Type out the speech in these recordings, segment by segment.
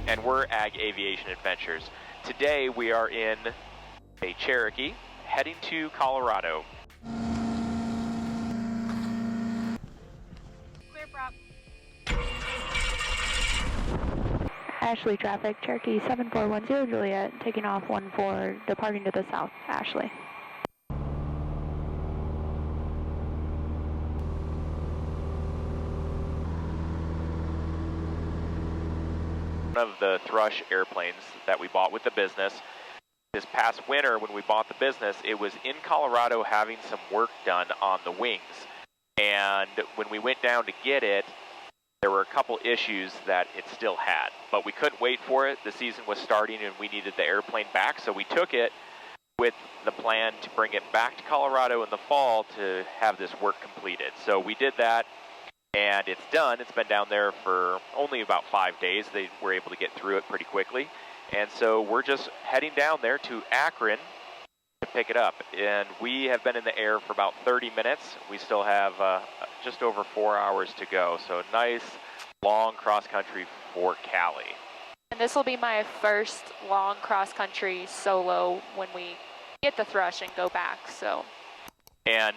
and we're Aviation Adventures. Today we are in a Cherokee heading to Colorado. Clear prop. Ashley traffic, Cherokee 7410 Juliet, taking off 14, departing to the south, Ashley. One of the Thrush airplanes that we bought with the business. This past winter when we bought the business, it was in Colorado having some work done on the wings. And when we went down to get it, there were a couple issues that it still had, but we couldn't wait for it. The season was starting and we needed the airplane back, so we took it with the plan to bring it back to Colorado in the fall to have this work completed. So we did that, and it's done. It's been down there for only about 5 days. They were able to get through it pretty quickly. And so we're just heading down there to Akron to pick it up. And we have been in the air for about 30 minutes. We still have just over 4 hours to go. So nice, long cross-country for Cali. And this will be my first long cross-country solo when we get the Thrush and go back, so. And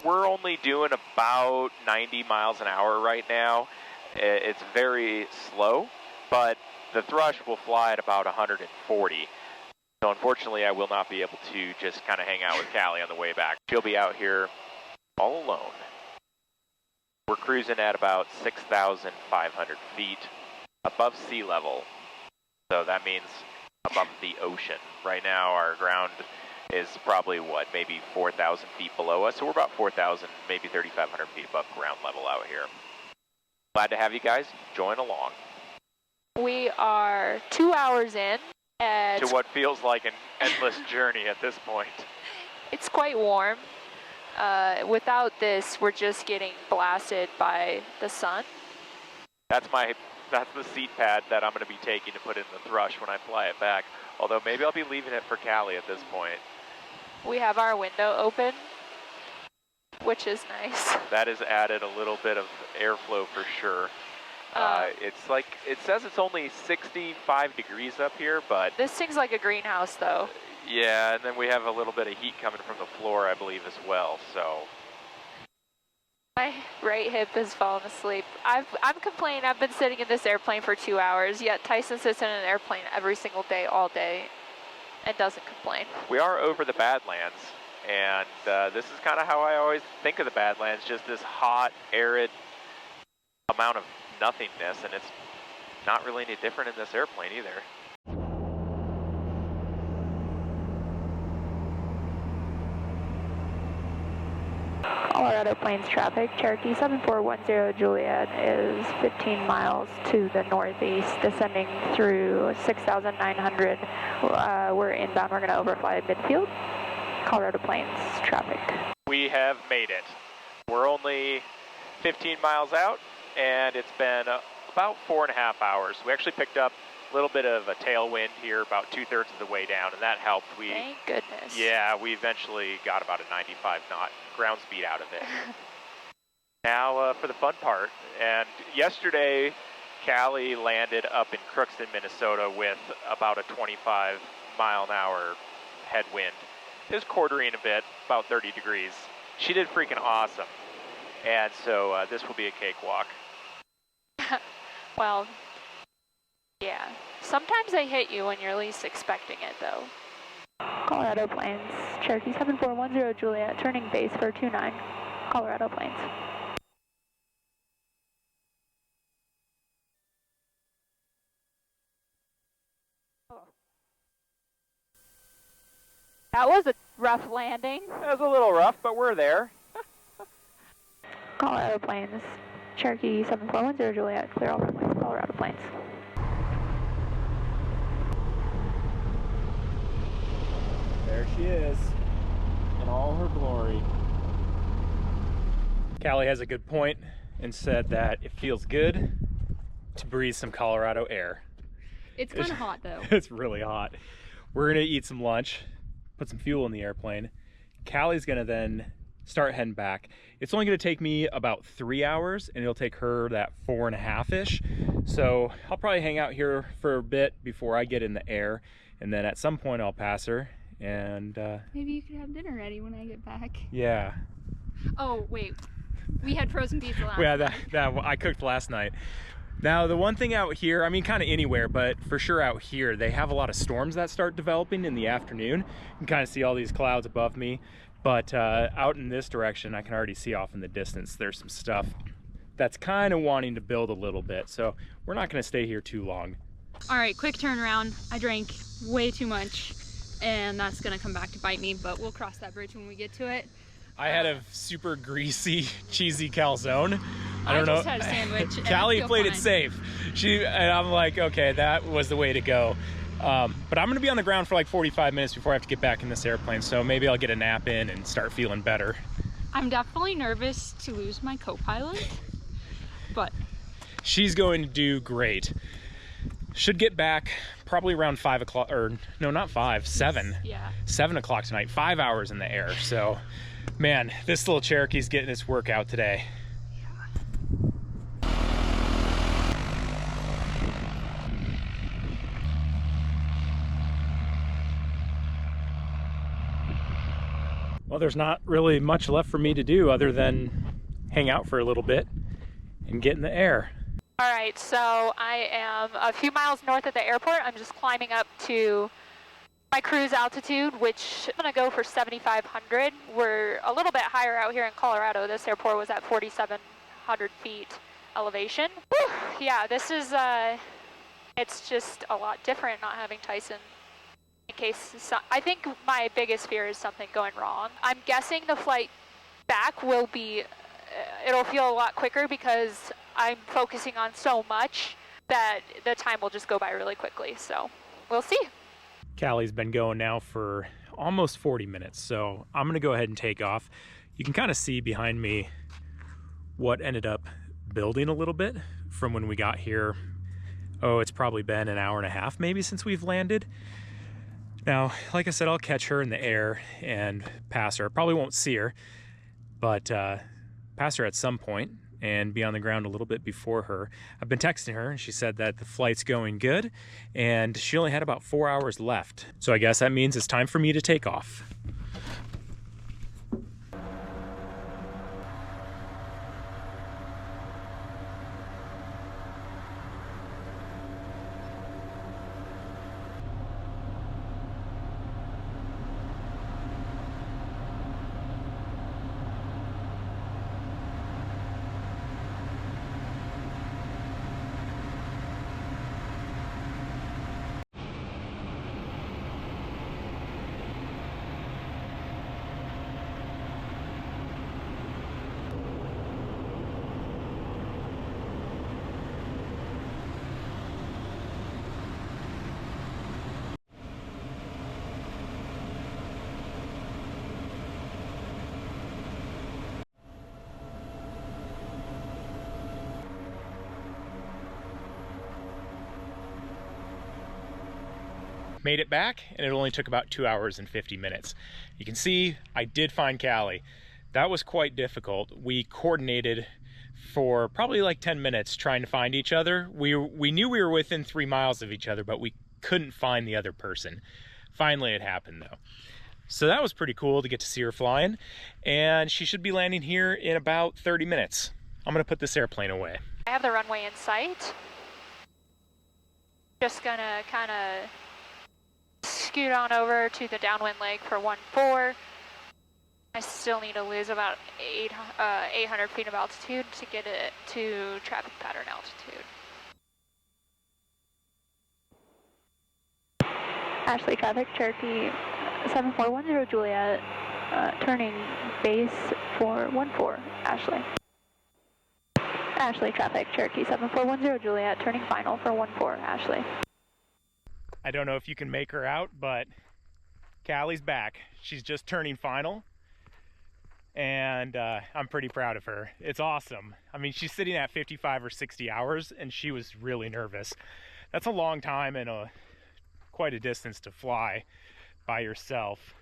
we're only doing about 90 miles an hour right now. It's very slow, but the Thrush will fly at about 140. So unfortunately, I will not be able to just kind of hang out with Callie on the way back. She'll be out here all alone. We're cruising at about 6,500 feet above sea level. So that means above the ocean. Right now, our ground is probably, maybe 4,000 feet below us. So we're about 4,000, maybe 3,500 feet above ground level out here. Glad to have you guys join along. We are 2 hours in. To what feels like an endless journey at this point. It's quite warm. Without this, we're just getting blasted by the sun. That's the seat pad that I'm going to be taking to put in the Thrush when I fly it back. Although maybe I'll be leaving it for Cali at this point. We have our window open, which is nice. That has added a little bit of airflow for sure. It's like, it says it's only 65 degrees up here, but... This thing's like a greenhouse, though. Yeah, and then we have a little bit of heat coming from the floor, I believe, as well, so... My right hip has fallen asleep. I'm complaining I've been sitting in this airplane for 2 hours, yet Tyson sits in an airplane every single day, all day, and doesn't complain. We are over the Badlands, and this is kind of how I always think of the Badlands, just this hot, arid amount of nothingness, and it's not really any different in this airplane either. Colorado Plains traffic, Cherokee 7410 Juliet is 15 miles to the northeast, descending through 6,900. We're inbound, we're going to overfly midfield. Colorado Plains traffic. We have made it. We're only 15 miles out, and it's been about 4.5 hours. We actually picked up a little bit of a tailwind here about 2/3 of the way down, and that helped. Thank goodness. Yeah, we eventually got about a 95 knot ground speed out of it. Now for the fun part. And yesterday, Callie landed up in Crookston, Minnesota with about a 25 mile an hour headwind. It was quartering a bit, about 30 degrees. She did freaking awesome. And so this will be a cakewalk. Well, yeah. Sometimes they hit you when you're least expecting it, though. Colorado Plains, Cherokee 7410 Juliet, turning base for 29, Colorado Plains. That was a rough landing. That was a little rough, but we're there. Colorado Plains, Cherokee 7410 Juliet, clear all runways, Colorado Plains. There she is, in all her glory. Callie has a good point and said that it feels good to breathe some Colorado air. It's kind of hot though. It's really hot. We're gonna eat some lunch, put some fuel in the airplane. Callie's gonna then start heading back. It's only going to take me about 3 hours, and it'll take her that 4.5-ish. So I'll probably hang out here for a bit before I get in the air, and then at some point I'll pass her. And maybe you could have dinner ready when I get back. Yeah. Oh wait, we had frozen pizza last Yeah, night. that I cooked last night. Now the one thing out here, I mean kind of anywhere, but for sure out here, they have a lot of storms that start developing in the afternoon. You can kind of see all these clouds above me, but out in this direction, I can already see off in the distance, there's some stuff that's kind of wanting to build a little bit. So we're not going to stay here too long. All right, quick turnaround. I drank way too much, and that's gonna come back to bite me, but we'll cross that bridge when we get to it. I had a super greasy, cheesy calzone. I don't know. just had a sandwich. And Callie I feel played it fine. safe. And I'm like, okay, that was the way to go. But I'm gonna be on the ground for like 45 minutes before I have to get back in this airplane. So maybe I'll get a nap in and start feeling better. I'm definitely nervous to lose my co-pilot, but She's going to do great. Should get back probably around 5 o'clock, or no, not 5, 7. yeah. 7 o'clock tonight, 5 hours in the air. So, man, this little Cherokee's getting its workout today. Well, there's not really much left for me to do other than hang out for a little bit and get in the air. All right, so I am a few miles north of the airport. I'm just climbing up to my cruise altitude, which I'm gonna go for 7,500. We're a little bit higher out here in Colorado. This airport was at 4,700 feet elevation. Whew, yeah, this is, it's just a lot different not having Tyson. In case, I think my biggest fear is something going wrong. I'm guessing the flight back will be, it'll feel a lot quicker because I'm focusing on so much that the time will just go by really quickly. So we'll see. Callie's been going now for almost 40 minutes, so I'm gonna go ahead and take off. You can kind of see behind me what ended up building a little bit from when we got here. Oh, it's probably been an hour and a half maybe since we've landed. Now, like I said, I'll catch her in the air and pass her. Probably won't see her, but pass her at some point and be on the ground a little bit before her. I've been texting her and she said that the flight's going good and she only had about 4 hours left. So I guess that means it's time for me to take off. Made it back, and it only took about 2 hours and 50 minutes. You can see I did find Callie. That was quite difficult. We coordinated for probably like 10 minutes trying to find each other. We knew we were within 3 miles of each other, but we couldn't find the other person. Finally it happened though. So that was pretty cool to get to see her flying, and she should be landing here in about 30 minutes. I'm gonna put this airplane away. I have the runway in sight. Just gonna kind of scoot on over to the downwind leg for 1-4. I still need to lose about 800 feet of altitude to get it to traffic pattern altitude. Ashley traffic, Cherokee 7410 Juliet, turning base for 14, Ashley. Ashley traffic, Cherokee 7410 Juliet, turning final for 14, Ashley. I don't know if you can make her out, but Callie's back. She's just turning final, and I'm pretty proud of her. It's awesome. I mean, she's sitting at 55 or 60 hours, and she was really nervous. That's a long time and quite a distance to fly by yourself.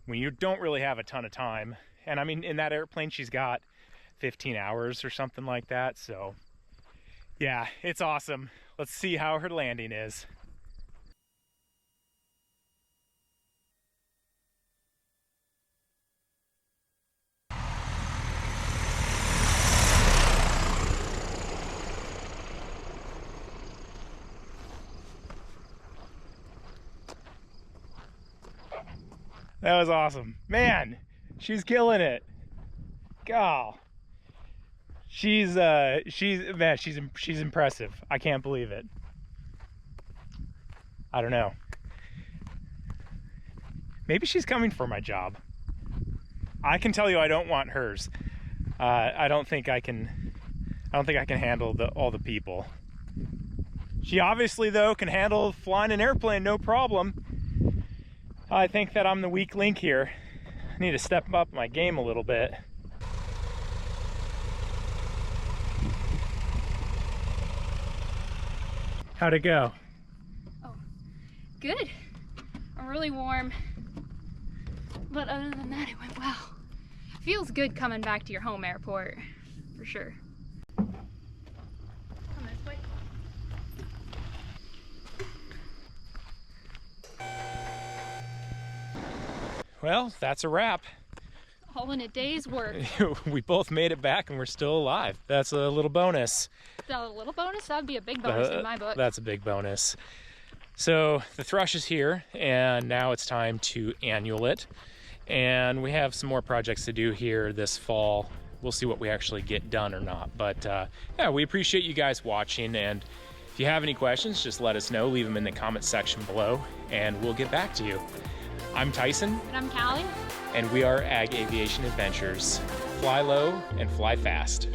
when you don't really have a ton of time. And I mean, in that airplane, she's got 15 hours or something like that. So yeah, it's awesome. Let's see how her landing is. That was awesome. Man, she's killing it. God. She's impressive. I can't believe it. I don't know. Maybe she's coming for my job. I can tell you I don't want hers. I don't think I can handle all the people. She obviously though can handle flying an airplane no problem. I think that I'm the weak link here. I need to step up my game a little bit. How'd it go? Oh, good. I'm really warm. But other than that, it went well. Feels good coming back to your home airport, for sure. Come this way. Well, that's a wrap. All in a day's work. We both made it back and we're still alive. That's a little bonus. Is that a little bonus? That would be a big bonus in my book. That's a big bonus. So the Thrush is here, and now it's time to annual it. And we have some more projects to do here this fall. We'll see what we actually get done or not. But yeah, we appreciate you guys watching. And if you have any questions, just let us know. Leave them in the comment section below, and we'll get back to you. I'm Tyson. And I'm Callie. And we are Ag Aviation Adventures. Fly low and fly fast.